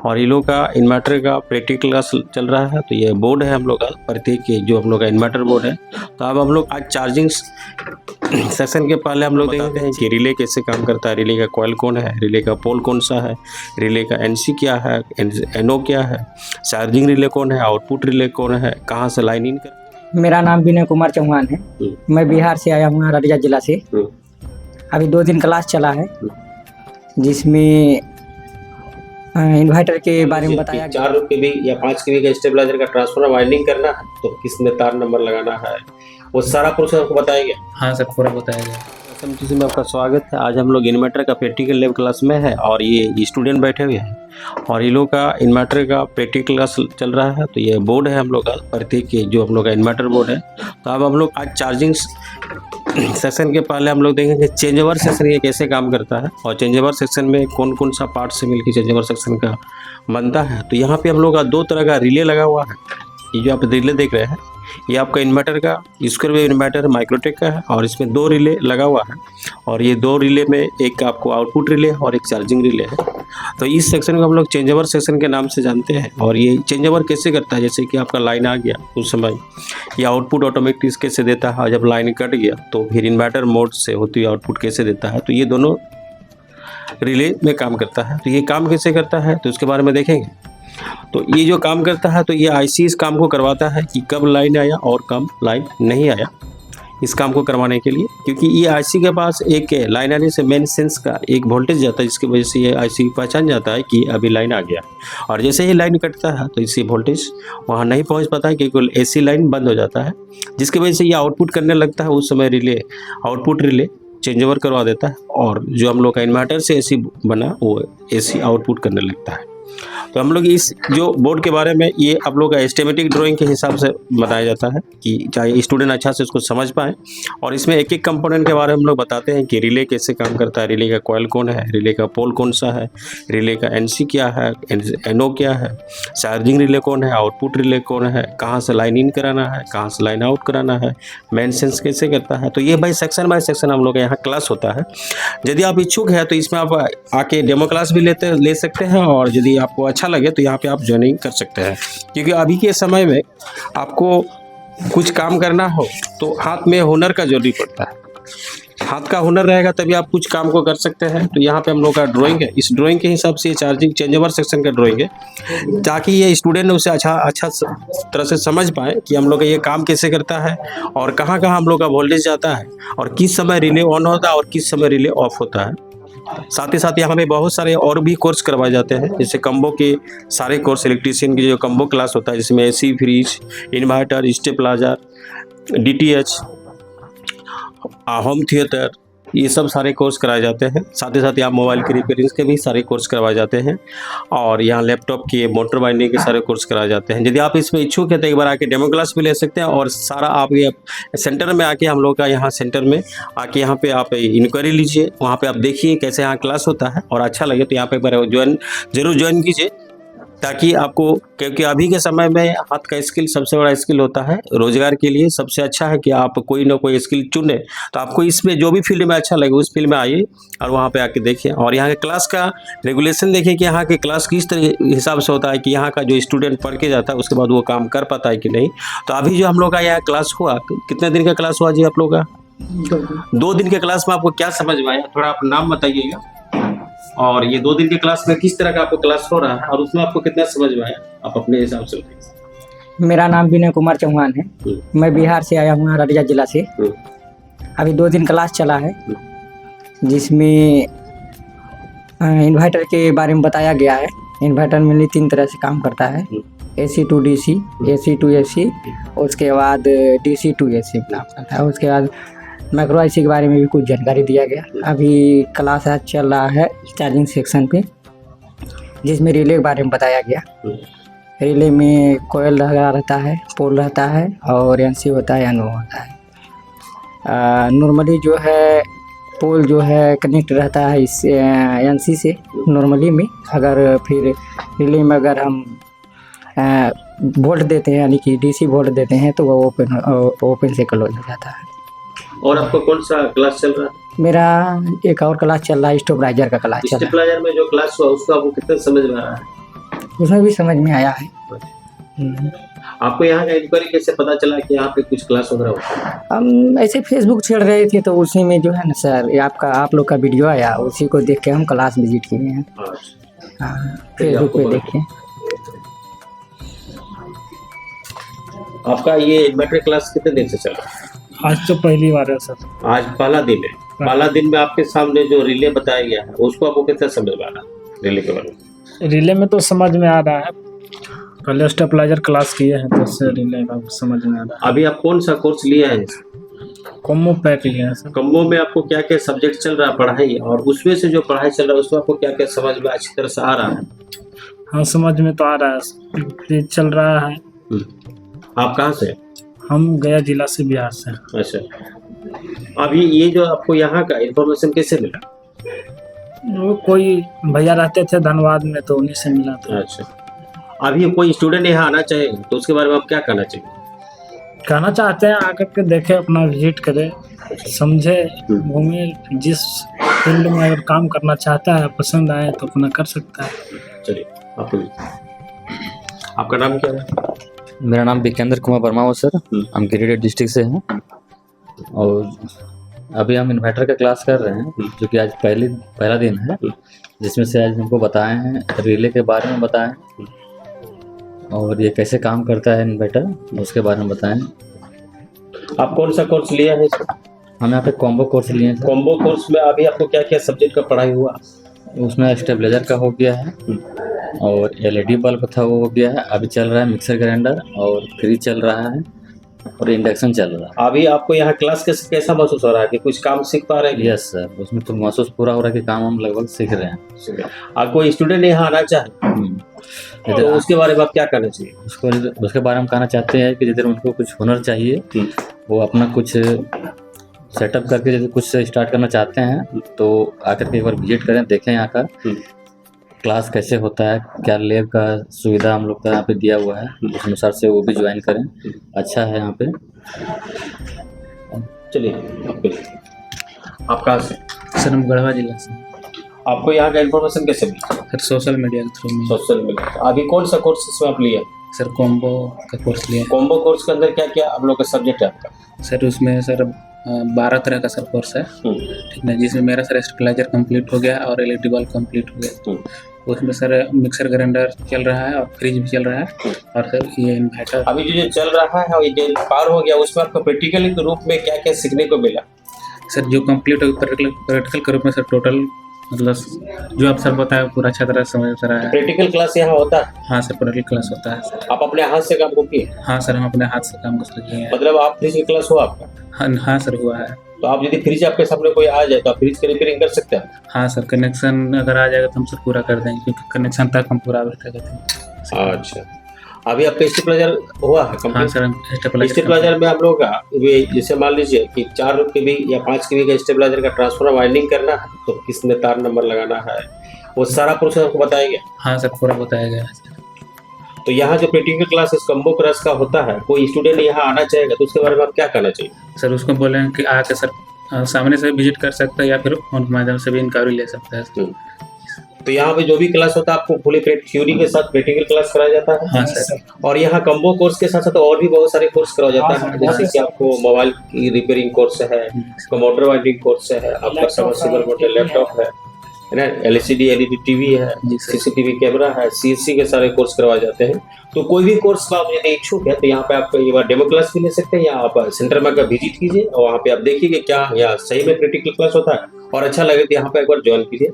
और ये लोग का इन्वर्टर का प्रैक्टिकल क्लास चल रहा है। तो ये बोर्ड है हम लोग का प्रत्येक के जो हम लोग का इन्वर्टर बोर्ड है। तो अब हम लोग आज चार्जिंग सेशन के पहले हम लोग देखते हैं कि रिले कैसे काम करता है, रिले का कॉइल कौन है, रिले का पोल कौन सा है, रिले का एनसी क्या है, एनओ क्या है, चार्जिंग रिले कौन है, आउटपुट रिले कौन है, कहाँ से लाइन इन कर। मेरा नाम विनय कुमार चौहान है। मैं बिहार से आया हूँ, अररिया जिला से। अभी 2 दिन क्लास चला है जिसमें इन्वर्टर के बारे में बताया। 4 kV या 5 kV का स्टेबलाइजर का ट्रांसफार्मर वाइंडिंग करना है तो किसमें तार नंबर लगाना है, वो सारा प्रोसेस आपको बताया गया। हाँ सर, पूरा बताया गया। SMTC में आपका स्वागत है। आज हम लोग इन्वर्टर का प्रैक्टिकल लेवल क्लास में है और ये स्टूडेंट बैठे हुए हैं और ये लोग का इन्वर्टर का प्रैक्टिकल क्लास चल रहा है। तो ये बोर्ड है हम लोग का प्रत्येक के जो हम लोग का इन्वर्टर बोर्ड है। तो अब हम लोग आज चार्जिंग सेशन के पहले हम लोग देखेंगे चेंज ओवर सेक्शन ये कैसे काम करता है और चेंज ओवर सेक्शन में कौन कौन सा पार्ट से मिलकर चेंज ओवर सेक्शन का बनता है। तो यहाँ पे हम लोग का 2 तरह का रिले लगा हुआ है। ये जो आप रिले देख रहे हैं ये आपका इन्वर्टर का स्क्वायर वेव इन्वर्टर माइक्रोटेक का है और इसमें 2 रिले लगा हुआ है और ये 2 रिले में एक आपको आउटपुट रिले और एक चार्जिंग रिले है। तो इस सेक्शन को हम लोग चेंज ओवर सेक्शन के नाम से जानते हैं। और ये चेंज ओवर कैसे करता है, जैसे कि आपका लाइन आ गया उस समय ये आउटपुट ऑटोमेटिक कैसे देता है, जब लाइन कट गया तो फिर इन्वर्टर मोड से होती हुई आउटपुट कैसे देता है। तो ये दोनों रिले में काम करता है। तो ये काम कैसे करता है तो उसके बारे में देखेंगे। तो ये जो काम करता है तो ये आईसी इस काम को करवाता है कि कब लाइन आया और कब लाइन नहीं आया, इस काम को करवाने के लिए। क्योंकि ये आईसी के पास एक लाइन आने से मेन सेंस का एक वोल्टेज जाता है जिसकी वजह से ये आईसी पहचान जाता है कि अभी लाइन आ गया। और जैसे ही लाइन कटता है तो इससे वोल्टेज वहाँ नहीं पहुँच पाता है क्योंकि एसी लाइन बंद हो जाता है, जिसकी वजह से ये आउटपुट करने लगता है। उस समय relay output relay change over करवा देता है और जो हम लोग का इन्वर्टर से एसी बना वो एसी आउटपुट करने लगता है। तो हम लोग इस जो बोर्ड के बारे में ये आप लोग का एस्टिमेटिक ड्राइंग के हिसाब से बताया जाता है कि चाहे स्टूडेंट अच्छा से उसको समझ पाए। और इसमें एक एक कंपोनेंट के बारे में हम लोग बताते हैं कि रिले कैसे काम करता है, रिले का कॉइल कौन है, रिले का पोल कौन सा है, रिले का एनसी क्या है, एनओ क्या है, चार्जिंग रिले कौन है, आउटपुट रिले कौन है, कहाँ से लाइन इन कराना है, कहाँ से लाइन आउट कराना है, मेन सेंस कैसे करता है। तो ये भाई सेक्शन बाय सेक्शन हम लोग का यहाँ क्लास होता है। यदि आप इच्छुक है तो इसमें आप आके डेमो क्लास भी ले सकते हैं और यदि आपको अच्छा लगे तो यहाँ पे आप ज्वाइनिंग कर सकते हैं। क्योंकि अभी के समय में आपको कुछ काम करना हो तो हाथ में हुनर का जरूरी पड़ता है। हाथ का हुनर रहेगा तभी आप कुछ काम को कर सकते हैं। तो यहाँ पे हम लोग का ड्राइंग है, इस ड्राइंग के हिसाब से चार्जिंग चेंज ओवर सेक्शन का ड्राइंग है ताकि ये स्टूडेंट उसे अच्छा तरह से समझ पाए कि हम लोग का ये काम कैसे करता है और कहाँ कहाँ हम लोग का वोल्टेज जाता है और किस समय रिले ऑन होता है और किस समय रिले ऑफ होता है। साथ ही साथ यहाँ पे बहुत सारे और भी कोर्स करवाए जाते हैं, जैसे कम्बो के सारे कोर्स, इलेक्ट्रीशियन की जो कम्बो क्लास होता है जिसमें AC, fridge, inverter, stabiliser, DTH, home theatre, ये सब सारे कोर्स कराए जाते हैं। साथ ही साथ यहाँ मोबाइल के रिपेयरिंग के भी सारे कोर्स करवाए जाते हैं और यहाँ लैपटॉप के मोटर बाइंडिंग के सारे कोर्स कराए जाते हैं। यदि आप इसमें इच्छुक है तो एक बार आके डेमो क्लास भी ले सकते हैं और सारा आप ये सेंटर में आके हम लोग का यहाँ सेंटर में आके यहाँ पे आप इंक्वायरी लीजिए, वहाँ पे आप देखिए कैसे यहाँ क्लास होता है और अच्छा लगे तो यहाँ पे एक बार जरूर ज्वाइन कीजिए ताकि आपको, क्योंकि अभी के समय में हाथ का स्किल सबसे बड़ा स्किल होता है। रोजगार के लिए सबसे अच्छा है कि आप कोई ना कोई स्किल चुने। तो आपको इसमें जो भी फील्ड में अच्छा लगे उस फील्ड में आइए और वहाँ पे आके देखिए। और यहाँ के क्लास का रेगुलेशन देखिए कि यहाँ के क्लास किस तरह हिसाब से होता है कि यहाँ का जो स्टूडेंट पढ़ के जाता है उसके बाद वो काम कर पाता है कि नहीं। तो अभी जो हम लोग का यहाँ क्लास हुआ, कितने दिन का क्लास हुआ जी आप लोग का? 2 दिन के क्लास में आपको क्या समझ में आया, थोड़ा आप नाम बताइएगा। और ये 2 दिन के क्लास में किस तरह का आपको क्लास हो रहा है और उसमें आपको कितना समझ में आया, आप अपने हिसाब से बताइए। मेरा नाम विनय कुमार चौहान है। मैं बिहार से आया हूँ, अररिया जिला से। अभी 2 दिन क्लास चला है जिसमें इन्वर्टर के बारे में बताया गया है। इन्वर्टर में 3 तरह से काम करता है, AC to DC, AC to AC, उसके बाद DC to AC काम करता है। उसके बाद माइक्रो आईसी के बारे में भी कुछ जानकारी दिया गया। अभी क्लास आज चल रहा है चार्जिंग सेक्शन पे, जिसमें रिले के बारे में बताया गया। रिले में कोयल लगा रहता है, पोल रहता है और एनसी होता है, एनओ होता है। नॉर्मली जो है पोल जो है कनेक्ट रहता है इस एनसी से नॉर्मली में। अगर फिर रिले में अगर हम वोल्ट देते हैं यानी कि डीसी वोल्ट देते हैं तो वो ओपन से क्लोज हो जाता है। और आपको कौन सा क्लास चल रहा है? मेरा एक और क्लास चल रहा है, स्टेबलाइजर का क्लास चल रहा है। स्टेबलाइजर में जो क्लास हुआ उसका आपको कितना समझ में आ रहा है? उसमें भी समझ में आया है। आपको यहाँ का इंक्वायरी कैसे पता चला कि यहाँ पे कुछ क्लास वगैरह होता है? हम ऐसे फेसबुक छेड़ रहे थे तो उसी में जो है ना सर ये आप लोग का वीडियो आया, उसी को देख के हम क्लास विजिट किए हैं। अच्छा। हाँ, फेसबुक पे देखे। आपका ये मैट्रिक क्लास कितने दिन से चल रहा है? आज तो पहली बार है सर। आज पहला दिन है। पहला दिन में आपके सामने जो रिले बताया गया है उसको आपको कितना समझ में आ रहा है रिले के बारे में? रिले में तो समझ में आ रहा है, पहले स्टेबलाइजर क्लास किए हैं तो उससे रिले का समझ में आ रहा अभी आप कौन सा कोर्स लिया है? है। कॉम्बो पैक लिए हैं सर। कम्बो में आपको क्या क्या सब्जेक्ट चल रहा है पढ़ाई, और उसमें से जो पढ़ाई चल रहा है उसमें आपको क्या क्या समझ में अच्छी तरह से आ रहा है? हाँ समझ में तो आ रहा है, फ्रीज चल रहा है। आप कहाँ से? हम गया जिला से, बिहार से। अच्छा, अभी ये जो आपको यहाँ का इन्फॉर्मेशन कैसे मिला? वो कोई भैया रहते थे धनबाद में तो उन्हीं से मिला था। अच्छा, अभी कोई स्टूडेंट यहाँ आना चाहे तो उसके बारे में आप क्या कहना चाहिए? कहना चाहते हैं आकर के देखे, अपना विजिट करे, समझे, घूमे, जिस फील्ड में अगर काम करना चाहता है पसंद आए तो अपना कर सकता है। चलिए, आपका नाम क्या है? मेरा नाम विकेंद्र कुमार वर्मा हो सर। हम गिरिडीह डिस्ट्रिक्ट से हैं और अभी हम इन्वर्टर का क्लास कर रहे हैं जो कि आज पहला दिन है, जिसमें से आज हमको बताए हैं रिले के बारे में बताएं और ये कैसे काम करता है इन्वर्टर उसके बारे में बताएं। आप कौन सा कोर्स लिया है? हम यहाँ पे कॉम्बो कोर्स लिए हैं। कॉम्बो कोर्स में अभी आपको क्या क्या सब्जेक्ट का पढ़ाई हुआ? उसमें स्टेबलाइजर का हो गया है और एलईडी बल्ब था वो हो गया है। अभी चल रहा है मिक्सर ग्राइंडर और फ्रिज चल रहा है और इंडक्शन चल रहा है। अभी आपको यहाँ क्लास कैसा महसूस हो रहा है कि कुछ काम सीख पा रहे हैं? यस सर, उसमें तो महसूस पूरा हो रहा है कि काम हम लगभग सीख रहे हैं। आप कोई स्टूडेंट यहाँ आना चाहे तो उसके बारे में आप क्या कहना चाहिए? उसके बारे में कहना चाहते हैं कि जिधर उनको कुछ हुनर चाहिए, वो अपना कुछ सेटअप करके यदि कुछ स्टार्ट करना चाहते हैं तो आकर के एक बार विजिट करें, देखें यहाँ का क्लास कैसे होता है, क्या लैब का सुविधा हम लोग का यहाँ पे दिया हुआ है, उस अनुसार से वो भी ज्वाइन करें। अच्छा है यहाँ पे। चलिए, आप कहाँ से? सर हम गढ़वा जिला से। आपको यहाँ का इन्फॉर्मेशन कैसे मिला? सर सोशल मीडिया के थ्रू में। Social media. अभी कौन सा कोर्स इसमें आप लिए? सर कॉम्बो का कोर्स लिया। कॉम्बो कोर्स के अंदर क्या क्या आप लोग का सब्जेक्ट है आपका? सर उसमें सर 12 तरह का सर कोर्स है, ठीक है, जिसमें मेरा सर स्टेबलाइजर कंप्लीट हो गया और एलईडी बल्ब कंप्लीट हो गया। उसमें सर मिक्सर ग्राइंडर चल रहा है और फ्रिज भी चल रहा है और सर ये इन्वर्टर। अभी जो चल रहा है और ये जो पार हो गया उसमें आपको प्रैक्टिकल के रूप में क्या क्या सीखने को मिला? सर जो कंप्लीट हो प्रैक्टिकल के रूप में सर टोटल मतलब जो आप सर बताया पूरा अच्छा तरह समझ रहा है। प्रैक्टिकल क्लास यहाँ होता है? हाँ सर, प्रैक्टिकल क्लास होता है सर। आप अपने हाथ से काम को किए? हाँ सर, हम अपने हाथ से काम कर सकते हैं। मतलब आप फ्रिज की क्लास हुआ आपका? हाँ सर हुआ है। तो आप यदि फ्रिज आपके सामने कोई आ जाए तो आप फ्रिज की रिपेयरिंग कर सकते हैं? हाँ सर, कनेक्शन अगर आ जाएगा तो हम सर पूरा कर देंगे क्योंकि कनेक्शन तक हम पूरा करते हैं। अच्छा, अभी आपका स्टेबलाइजर हुआ है? हाँ सर, स्टेबलाइजर में आप लोग का जैसे मान लीजिए कि 4 kV या 5 kV का स्टेबलाइजर का ट्रांसफॉर्मर वाइंडिंग करना है तो किसमें तार नंबर लगाना है, वो सारा प्रोसेस आपको बताया गया? हाँ सर, पूरा बताया गया है। तो यहाँ जो प्रैक्टिकल क्लास कम्बो क्लास का होता है, कोई स्टूडेंट यहाँ आना चाहेगा तो उसके बारे में आप क्या कहना चाहिए? सर उसको बोले कि आके सर सामने से विजिट कर सकता है या फिर फोन के माध्यम से भी इंक्वायरी ले सकता है। तो यहाँ पे जो भी क्लास होता है आपको फुली थ्योरी के साथ प्रैक्टिकल क्लास कराया जाता है? हाँ सर। और यहाँ कम्बो कोर्स के साथ साथ और भी बहुत सारे कोर्स कराया जाता है, जैसे कि आपको मोबाइल की रिपेयरिंग कोर्स है, मोटर वाइंडिंग कोर्स है, आपका सबमर्सिबल मोटर लैपटॉप है ना, एलसीडी एलईडी टीवी है, सीसीटीवी कैमरा है, सीएससी के सारे कोर्स करवाए जाते हैं। तो कोई भी कोर्स का आप यदि इच्छुक है तो यहाँ पे आप एक बार डेमो क्लास भी ले सकते हैं या आप सेंटर में का विजिट कीजिए और वहाँ पे आप देखिए कि क्या यहाँ सही में प्रैक्टिकल क्लास होता है और अच्छा लगे तो यहाँ पे एक बार ज्वाइन कीजिए।